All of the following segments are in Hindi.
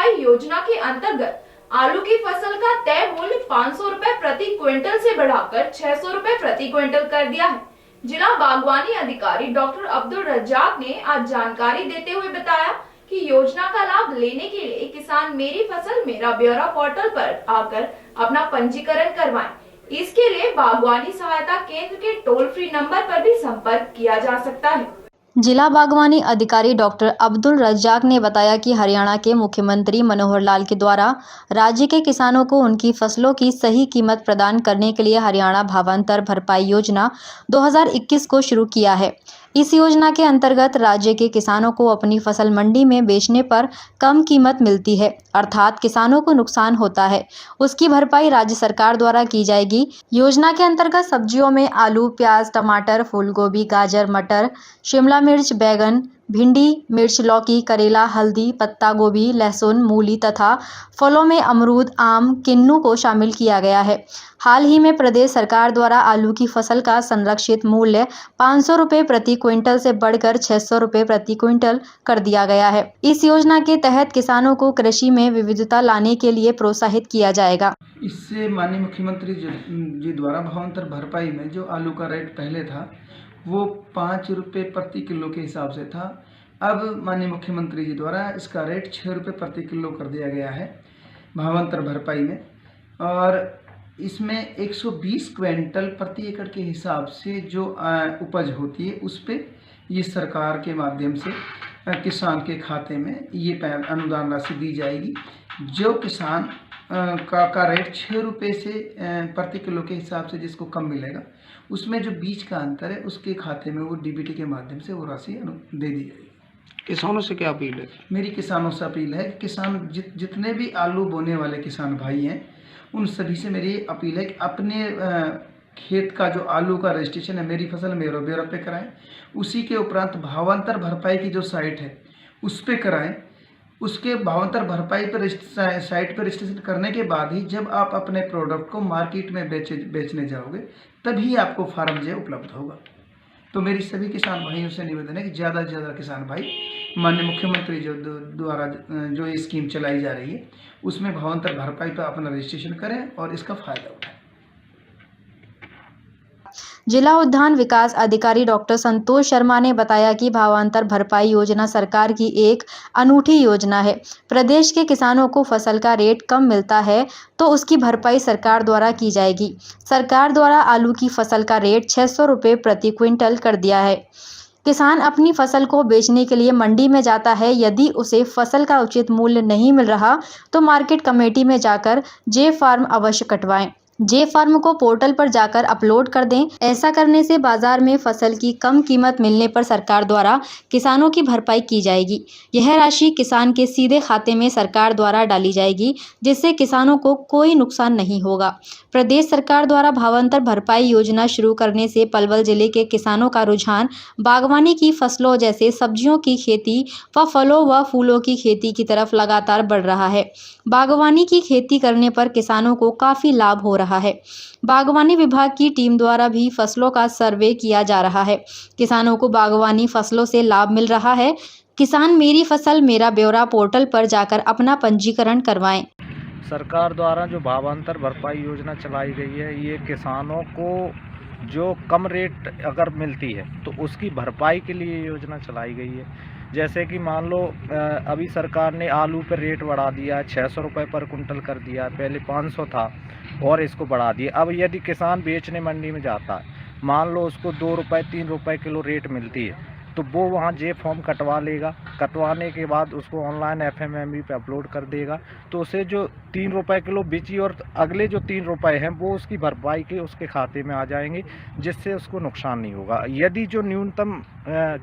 भरपाई योजना के अंतर्गत आलू की फसल का तय मूल्य 500 रुपए प्रति क्विंटल से बढ़ाकर 600 रुपए प्रति क्विंटल कर दिया है। जिला बागवानी अधिकारी डॉक्टर अब्दुल रज्जाक ने आज जानकारी देते हुए बताया कि योजना का लाभ लेने के लिए किसान मेरी फसल मेरा ब्यौरा पोर्टल पर आकर अपना पंजीकरण करवाएं। इसके लिए बागवानी सहायता केंद्र के टोल फ्री नंबर पर भी संपर्क किया जा सकता है। जिला बागवानी अधिकारी डॉक्टर अब्दुल रज्जाक ने बताया कि हरियाणा के मुख्यमंत्री मनोहर लाल के द्वारा राज्य के किसानों को उनकी फसलों की सही कीमत प्रदान करने के लिए हरियाणा भावांतर भरपाई योजना 2021 को शुरू किया है। इस योजना के अंतर्गत राज्य के किसानों को अपनी फसल मंडी में बेचने पर कम कीमत मिलती है, अर्थात किसानों को नुकसान होता है, उसकी भरपाई राज्य सरकार द्वारा की जाएगी। योजना के अंतर्गत सब्जियों में आलू, प्याज, टमाटर, फूलगोभी, गाजर, मटर, शिमला मिर्च, बैगन, भिंडी, मिर्च, लौकी, करेला, हल्दी, पत्ता गोभी, लहसुन, मूली तथा फलों में अमरूद, आम, किन्नू को शामिल किया गया है। हाल ही में प्रदेश सरकार द्वारा आलू की फसल का संरक्षित मूल्य 500 रुपये प्रति क्विंटल से बढ़कर 600 रुपये प्रति क्विंटल कर दिया गया है। इस योजना के तहत किसानों को कृषि में विविधता लाने के लिए प्रोत्साहित किया जाएगा। इससे माननीय मुख्यमंत्री जी द्वारा भावांतर भरपाई में जो आलू का रेट पहले था वो 5 रुपये प्रति किलो के हिसाब से था। अब माननीय मुख्यमंत्री जी द्वारा इसका रेट 6 रुपये प्रति किलो कर दिया गया है भावांतर भरपाई में, और इसमें 120 क्विंटल प्रति एकड़ के हिसाब से जो उपज होती है उस पर ये सरकार के माध्यम से किसान के खाते में ये अनुदान राशि दी जाएगी। जो किसान का रेट 6 रुपये से प्रति किलो के हिसाब से जिसको कम मिलेगा, उसमें जो बीज का अंतर है उसके खाते में वो डीबीटी के माध्यम से वो राशि दे दी जाएगी। किसानों से क्या अपील है? मेरी किसानों से अपील है, किसान जितने भी आलू बोने वाले किसान भाई हैं उन सभी से मेरी अपील है कि अपने खेत का जो आलू का रजिस्ट्रेशन है मेरी फसल मेरा ब्यौरा पे कराएं। उसी के उपरांत भावांतर भरपाई की जो साइट है उस पर कराएं। उसके भावांतर भरपाई पर साइट पर रजिस्ट्रेशन करने के बाद ही जब आप अपने प्रोडक्ट को मार्केट में बेचने जाओगे तभी आपको फार्म जे उपलब्ध होगा। तो मेरी सभी किसान भाइयों से निवेदन है कि ज़्यादा से ज़्यादा किसान भाई माननीय मुख्यमंत्री जो द्वारा जो ये स्कीम चलाई जा रही है उसमें भावांतर भरपाई पर अपना रजिस्ट्रेशन करें और इसका फ़ायदा उठाएं। जिला उद्यान विकास अधिकारी डॉक्टर संतोष शर्मा ने बताया कि भावांतर भरपाई योजना सरकार की एक अनूठी योजना है। प्रदेश के किसानों को फसल का रेट कम मिलता है तो उसकी भरपाई सरकार द्वारा की जाएगी। सरकार द्वारा आलू की फसल का रेट 600 रुपये प्रति क्विंटल कर दिया है। किसान अपनी फसल को बेचने के लिए मंडी में जाता है। यदि उसे फसल का उचित मूल्य नहीं मिल रहा तो मार्केट कमेटी में जाकर जे फार्म अवश्य कटवाएं। जे फार्म को पोर्टल पर जाकर अपलोड कर दें। ऐसा करने से बाजार में फसल की कम कीमत मिलने पर सरकार द्वारा किसानों की भरपाई की जाएगी। यह राशि किसान के सीधे खाते में सरकार द्वारा डाली जाएगी, जिससे किसानों को कोई नुकसान नहीं होगा। प्रदेश सरकार द्वारा भावांतर भरपाई योजना शुरू करने से पलवल जिले के किसानों का रुझान बागवानी की फसलों जैसे सब्जियों की खेती व फलों व फूलों की खेती की तरफ लगातार बढ़ रहा है। बागवानी की खेती करने पर किसानों को काफी लाभ हो रहा है। बागवानी विभाग की टीम द्वारा भी फसलों का सर्वे किया जा रहा है। किसानों को बागवानी फसलों से लाभ मिल रहा है। किसान मेरी फसल मेरा ब्यौरा पोर्टल पर जाकर अपना पंजीकरण करवाएं। सरकार द्वारा जो भावांतर भरपाई योजना चलाई गई है, ये किसानों को जो कम रेट अगर मिलती है तो उसकी भरपाई के लिए योजना चलाई गई है। जैसे कि मान लो अभी सरकार ने आलू पर रेट बढ़ा दिया है, 600 रुपये पर कुंटल कर दिया, पहले 500 था और इसको बढ़ा दिया। अब यदि किसान बेचने मंडी में जाता है, मान लो उसको 2 रुपये 3 रुपये किलो रेट मिलती है, तो वो वहाँ जे फॉर्म कटवा लेगा। कटवाने के बाद उसको ऑनलाइन FMMV पे अपलोड कर देगा, तो उसे जो 3 रुपये किलो बेची और अगले जो 3 रुपये हैं वो उसकी भरपाई के उसके खाते में आ जाएंगे, जिससे उसको नुकसान नहीं होगा। यदि जो न्यूनतम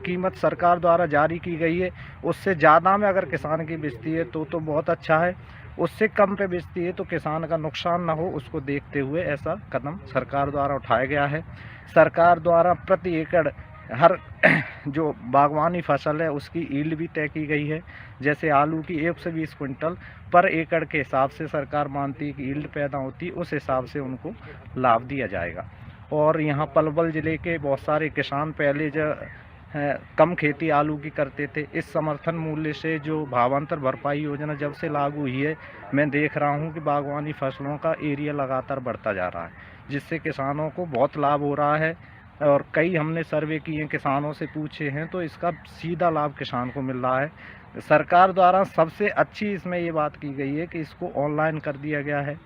कीमत सरकार द्वारा जारी की गई है उससे ज़्यादा में अगर किसान की बेचती है तो बहुत अच्छा है। उससे कम पे बेचती है तो किसान का नुकसान ना हो, उसको देखते हुए ऐसा कदम सरकार द्वारा उठाया गया है। सरकार द्वारा प्रति एकड़ हर जो बागवानी फसल है उसकी ईल्ड भी तय की गई है। जैसे आलू की 120 क्विंटल पर एकड़ के हिसाब से सरकार मानती है कि ईल्ड पैदा होती है, उस हिसाब से उनको लाभ दिया जाएगा। और यहाँ पलवल ज़िले के बहुत सारे किसान पहले जो कम खेती आलू की करते थे। इस समर्थन मूल्य से जो भावांतर भरपाई योजना जब से लागू हुई है, मैं देख रहा हूँ कि बागवानी फसलों का एरिया लगातार बढ़ता जा रहा है, जिससे किसानों को बहुत लाभ हो रहा है। और कई हमने सर्वे किए, किसानों से पूछे हैं, तो इसका सीधा लाभ किसान को मिल रहा है। सरकार द्वारा सबसे अच्छी इसमें ये बात की गई है कि इसको ऑनलाइन कर दिया गया है।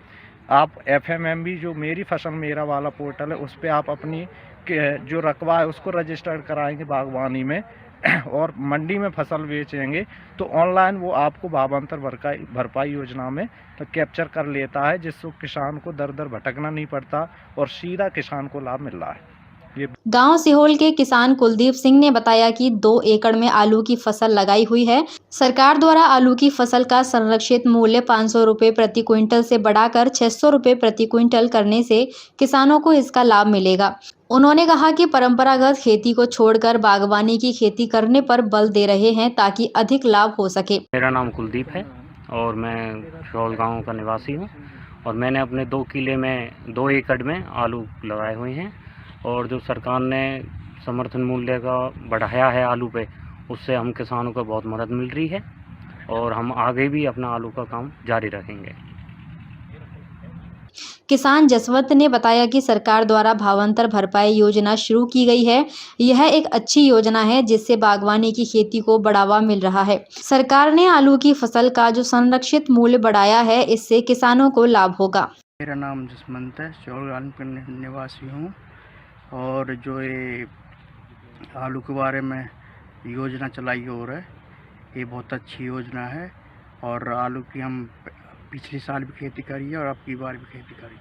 आप FMMB जो मेरी फसल मेरा वाला पोर्टल है, उस पे आप अपनी जो रकबा है उसको रजिस्टर्ड कराएंगे बागवानी में और मंडी में फसल बेचेंगे तो ऑनलाइन वो आपको भावांतर भरपाई योजना में कैप्चर कर लेता है, जिससे किसान को दर दर भटकना नहीं पड़ता और सीधा किसान को लाभ मिल रहा है। गांव सिहोल के किसान कुलदीप सिंह ने बताया कि 2 एकड़ में आलू की फसल लगाई हुई है। सरकार द्वारा आलू की फसल का संरक्षित मूल्य 500 रुपए प्रति क्विंटल से बढ़ाकर 600 रुपए प्रति क्विंटल करने से किसानों को इसका लाभ मिलेगा। उन्होंने कहा कि परंपरागत खेती को छोड़कर बागवानी की खेती करने पर बल दे रहे हैं ताकि अधिक लाभ हो सके। मेरा नाम कुलदीप है और मैं सिहोल गाँव का निवासी हूँ और मैंने अपने 2 किले में 2 एकड़ में आलू लगाए हुए हैं और जो सरकार ने समर्थन मूल्य का बढ़ाया है आलू पे, उससे हम किसानों को बहुत मदद मिल रही है और हम आगे भी अपना आलू का काम जारी रखेंगे। किसान जसवंत ने बताया कि सरकार द्वारा भावांतर भरपाई योजना शुरू की गई है। यह एक अच्छी योजना है जिससे बागवानी की खेती को बढ़ावा मिल रहा है। सरकार ने आलू की फसल का जो संरक्षित मूल्य बढ़ाया है, इससे किसानों को लाभ होगा। मेरा नाम जसवंत है, सिहोल गाँव का निवासी हूँ और जो ये आलू के बारे में योजना चलाई हो रहा है, ये बहुत अच्छी योजना है और आलू की हम पिछले साल भी खेती करी है और अब की बार भी खेती करी।